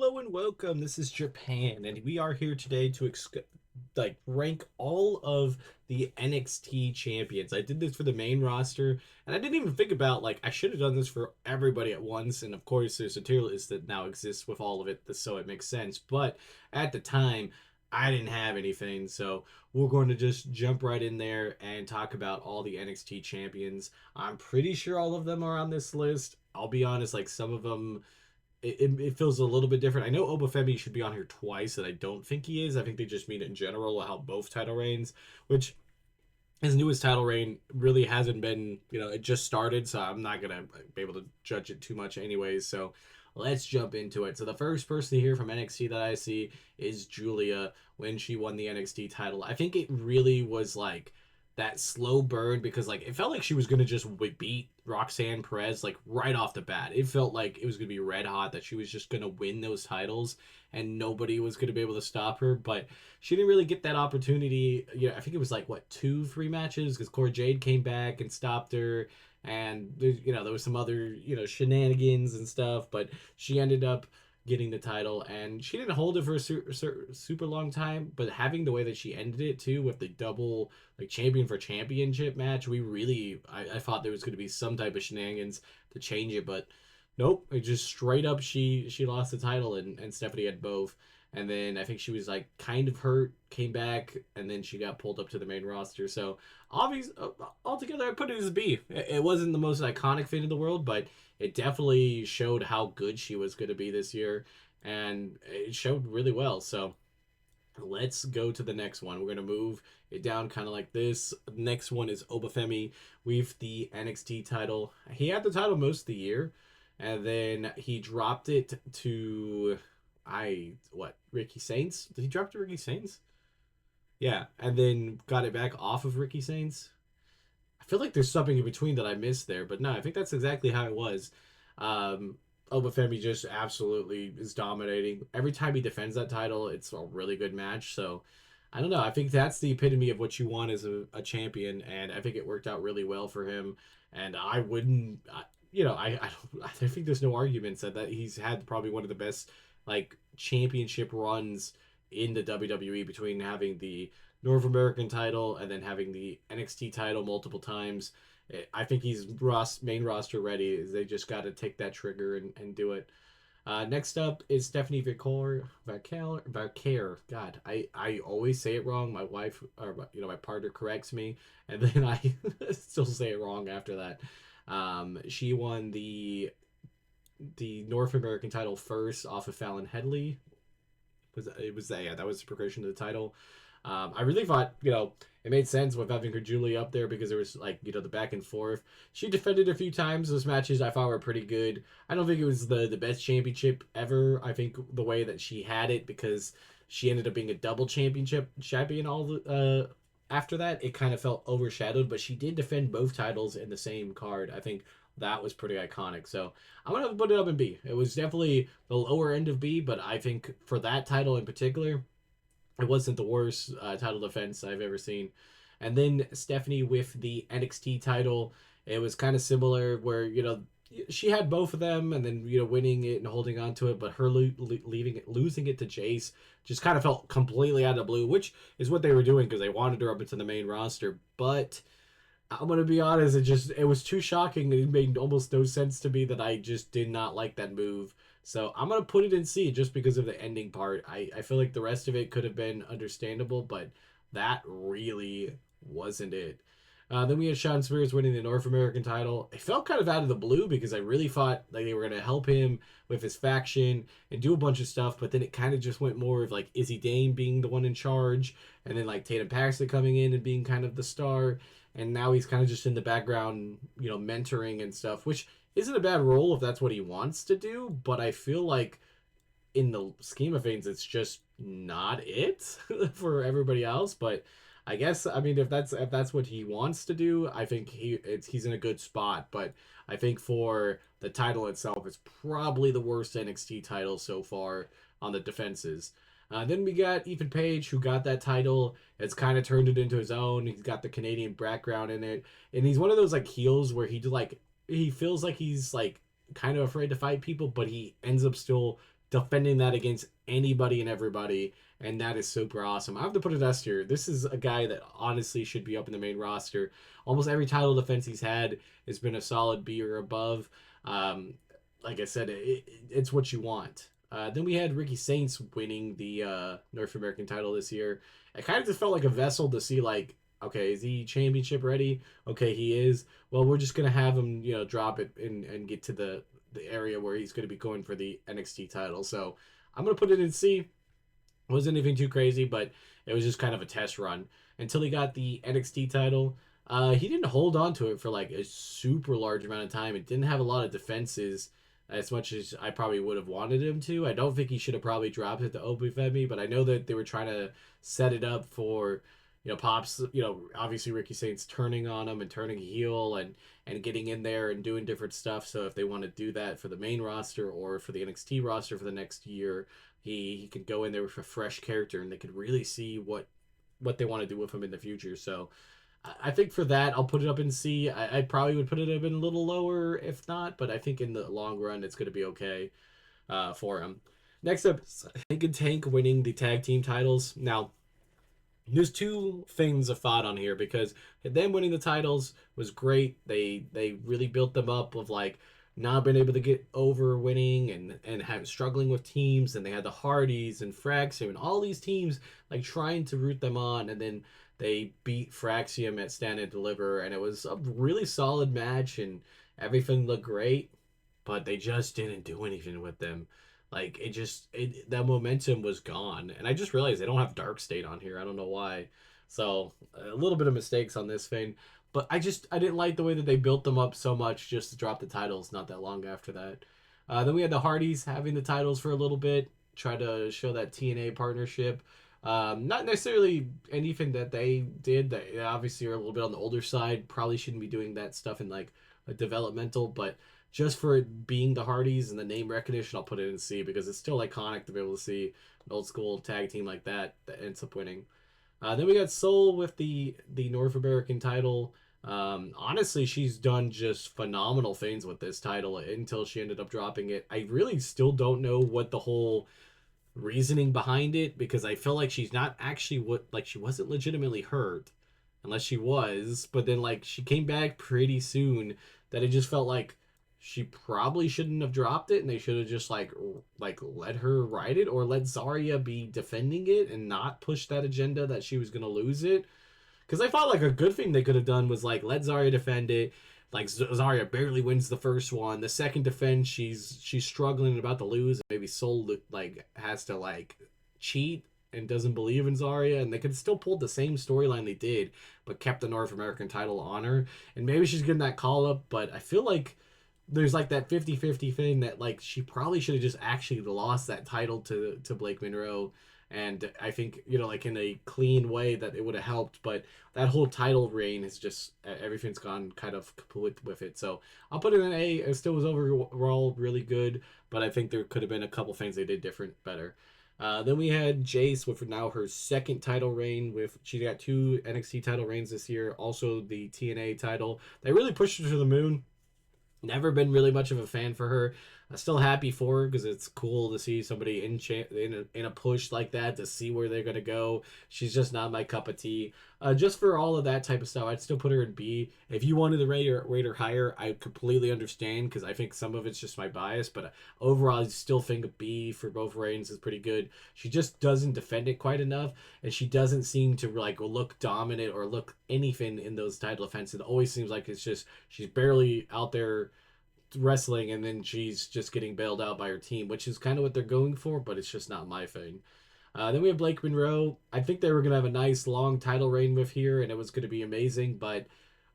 Hello and welcome. This is Japan, and we are here today to rank all of the NXT champions. I did this for the main roster, and I didn't even think about I should have done this for everybody at once. And of course, there's a tier list that now exists with all of it, so it makes sense. But at the time, I didn't have anything, so we're going to just jump right in there and talk about all the NXT champions. I'm pretty sure all of them are on this list. I'll be honest, some of them it feels a little bit different. I know Obafemi should be on here twice, and I don't think he is. I think they just mean it in general how both title reigns, which his newest title reign really hasn't been, it just started, so I'm not gonna be able to judge it too much anyways. So let's jump into it. So the first person here from NXT that I see is Julia when she won the NXT title. I think it really was that slow burn because it felt like she was gonna just beat Roxanne Perez right off the bat. It felt like it was gonna be red hot, that she was just gonna win those titles and nobody was gonna be able to stop her. But she didn't really get that opportunity. I think it was 2-3 matches because Cora Jade came back and stopped her, and there was some other shenanigans and stuff. But she ended up getting the title, and she didn't hold it for a super long time, but having the way that she ended it too with the double champion for championship match, I thought there was going to be some type of shenanigans to change it, but nope, it just straight up she lost the title, and Stephanie had both. And then I think she was kind of hurt, came back, and then she got pulled up to the main roster. So obviously, altogether, I put it as a B. It wasn't the most iconic thing in the world, but it definitely showed how good she was going to be this year, and it showed really well. So let's go to the next one. We're going to move it down kind of like this. Next one is Obafemi with the NXT title. He had the title most of the year, and then he dropped it to Ricky Saints? Did he drop to Ricky Saints? Yeah, and then got it back off of Ricky Saints. I feel like there's something in between that I missed there, but no, I think that's exactly how it was. Um, Obafemi just absolutely is dominating. Every time he defends that title, it's a really good match. So I don't know. I think that's the epitome of what you want as a champion, and I think it worked out really well for him. And I wouldn't, I think there's no arguments that he's had probably one of the best championship runs in the WWE, between having the North American title and then having the NXT title multiple times. I think he's main roster ready. They just got to take that trigger and do it. Next up is Stephanie Vaquer. God, I always say it wrong. My wife, or my partner, corrects me, and then I still say it wrong after that. She won the North American title first off of Fallon Headley. That was the progression to the title. I really thought it made sense with having her Julie up there because there was the back and forth. She defended a few times. Those matches I thought were pretty good. I don't think it was the best championship ever. I think the way that she had it, because she ended up being a double champion all the after that, it kind of felt overshadowed. But she did defend both titles in the same card. I think that was pretty iconic. So I'm gonna put it up in B. It was definitely the lower end of B, but I think for that title in particular, it wasn't the worst title defense I've ever seen. And then Stephanie with the NXT title, it was kind of similar where she had both of them, and then winning it and holding on to it, but her losing it to Jace just kind of felt completely out of the blue, which is what they were doing because they wanted her up into the main roster. But I'm gonna be honest, it was too shocking. It made almost no sense to me that I just did not like that move. So I'm gonna put it in C just because of the ending part. I feel like the rest of it could have been understandable, but that really wasn't it. Then we had Shawn Spears winning the North American title. It felt kind of out of the blue because I really thought they were gonna help him with his faction and do a bunch of stuff, but then it kind of just went more of Izzy Dane being the one in charge, and then Tatum Paxley coming in and being kind of the star. And now he's kind of just in the background, mentoring and stuff, which isn't a bad role if that's what he wants to do. But I feel like in the scheme of things, it's just not it for everybody else. But I guess, I mean, if that's what he wants to do, I think he's in a good spot. But I think for the title itself, it's probably the worst NXT title so far on the defenses. Then we got Ethan Page, who got that title. It's kind of turned it into his own. He's got the Canadian background in it, and he's one of those heels where he feels like he's kind of afraid to fight people, but he ends up still defending that against anybody and everybody, and that is super awesome. I have to put it S tier. This is a guy that honestly should be up in the main roster. Almost every title defense he's had has been a solid B or above. Um, like I said, it's what you want. Then we had Ricky Saints winning the North American title this year. It kind of just felt like a vessel to see, like, okay, is he championship ready? Okay, he is. Well, we're just gonna have him, drop it and get to the area where he's gonna be going for the NXT title. So I'm gonna put it in C. Wasn't anything too crazy, but it was just kind of a test run until he got the NXT title. He didn't hold on to it for like a super large amount of time. It didn't have a lot of defenses as much as I probably would have wanted him to. I don't think he should have probably dropped it to Opie Femi, but I know that they were trying to set it up for, Pops, obviously Ricky Saints turning on him and turning heel and getting in there and doing different stuff. So if they want to do that for the main roster or for the NXT roster for the next year, he could go in there with a fresh character and they could really see what they want to do with him in the future. So I think for that, I'll put it up in C. I probably would put it up in a little lower if not, but I think in the long run, it's going to be okay for him. Next up, Hank and Tank winning the tag team titles. Now, there's two things of thought on here because them winning the titles was great. They really built them up of like not being able to get over winning and have struggling with teams, and they had the Hardys and Fraxium and all these teams like trying to root them on, and then they beat Fraxium at Stand and Deliver, and it was a really solid match and everything looked great, but they just didn't do anything with them. Like that momentum was gone, and I just realized they don't have Dark State on here. I don't know why. So a little bit of mistakes on this thing, but I didn't like the way that they built them up so much just to drop the titles not that long after that. Then we had the Hardys having the titles for a little bit, try to show that TNA partnership. Not necessarily anything that they did. They obviously are a little bit on the older side. Probably shouldn't be doing that stuff in like a developmental, but just for it being the Hardys and the name recognition, I'll put it in C because it's still iconic to be able to see an old school tag team like that ends up winning. Then we got Soul with the North American title. Honestly, she's done just phenomenal things with this title until she ended up dropping it. I really still don't know what the whole reasoning behind it because I feel like she's not actually she wasn't legitimately hurt unless she was, but then like she came back pretty soon that it just felt like she probably shouldn't have dropped it and they should have just like let her ride it or let Zarya be defending it and not push that agenda that she was going to lose it. Because I thought like a good thing they could have done was like let Zarya defend it. Like Zarya barely wins the first one. The second defense, she's struggling and about to lose. Maybe Soul like has to like cheat and doesn't believe in Zarya, and they could still pull the same storyline they did, but kept the North American title on her. And maybe she's getting that call up, but I feel like there's like that 50-50 thing that like she probably should have just actually lost that title to Blake Monroe, and I think like in a clean way that it would have helped, but that whole title reign is just everything's gone kind of complete with it. So I'll put it in A. It still was overall really good, but I think there could have been a couple things they did different better. Then we had Jace with now her second title reign. She got 2 NXT title reigns this year, also the TNA title. They really pushed her to the moon. Never been really much of a fan for her. I'm still happy for her because it's cool to see somebody in a push like that to see where they're gonna go. She's just not my cup of tea. Just for all of that type of stuff, I'd still put her in B. If you wanted to rate her higher, I completely understand because I think some of it's just my bias. But overall, I still think a B for both reigns is pretty good. She just doesn't defend it quite enough, and she doesn't seem to like look dominant or look anything in those title defenses. It always seems like it's just she's barely out there wrestling and then she's just getting bailed out by her team, which is kind of what they're going for, but it's just not my thing. Then we have Blake Monroe. I think they were going to have a nice long title reign with here and it was going to be amazing, but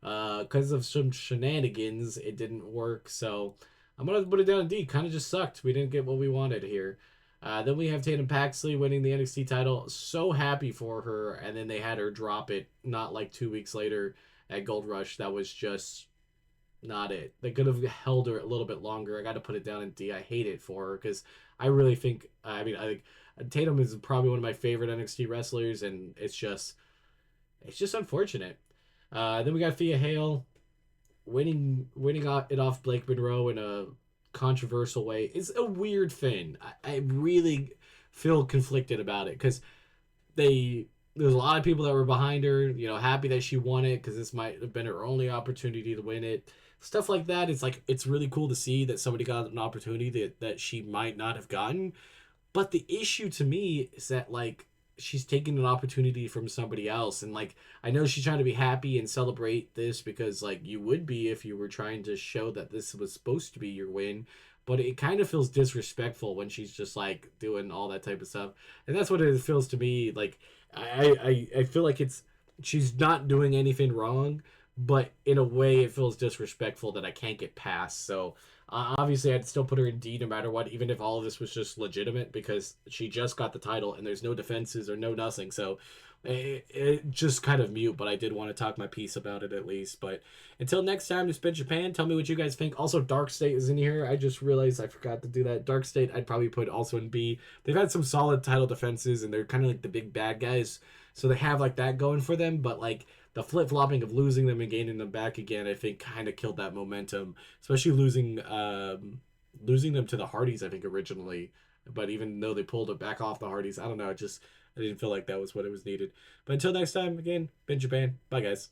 because of some shenanigans, it didn't work. So I'm going to put it down to D. Kind of just sucked. We didn't get what we wanted here. Then we have Tatum Paxley winning the NXT title. So happy for her. And then they had her drop it not like 2 weeks later at Gold Rush. That was just not it. They could have held her a little bit longer. I got to put it down in D. I hate it for her because I really think, I think Tatum is probably one of my favorite NXT wrestlers, and it's just unfortunate. Then we got Thea Hale winning it off Blake Monroe in a controversial way. It's a weird thing. I really feel conflicted about it because they there's a lot of people that were behind her, happy that she won it because this might have been her only opportunity to win it. Stuff like that. It's like it's really cool to see that somebody got an opportunity that she might not have gotten. But the issue to me is that like she's taking an opportunity from somebody else, and like I know she's trying to be happy and celebrate this because like you would be if you were trying to show that this was supposed to be your win. But it kind of feels disrespectful when she's just like doing all that type of stuff, and that's what it feels to me. Like I feel like it's she's not doing anything wrong, but in a way it feels disrespectful that I can't get past. So obviously, I'd still put her in D no matter what, even if all of this was just legitimate, because she just got the title and there's no defenses or no nothing. So it just kind of mute, but I did want to talk my piece about it at least. But until next time to Spin Japan, tell me what you guys think. Also, Dark State is in here. I just realized I forgot to do that. Dark State, I'd probably put also in B. They've had some solid title defenses and they're kind of like the big bad guys. So they have like that going for them, but like the flip flopping of losing them and gaining them back again, I think kind of killed that momentum, especially losing them to the Hardys, I think originally. But even though they pulled it back off the Hardys, I don't know. I didn't feel like that was what it was needed. But until next time, again, been Japan. Bye, guys.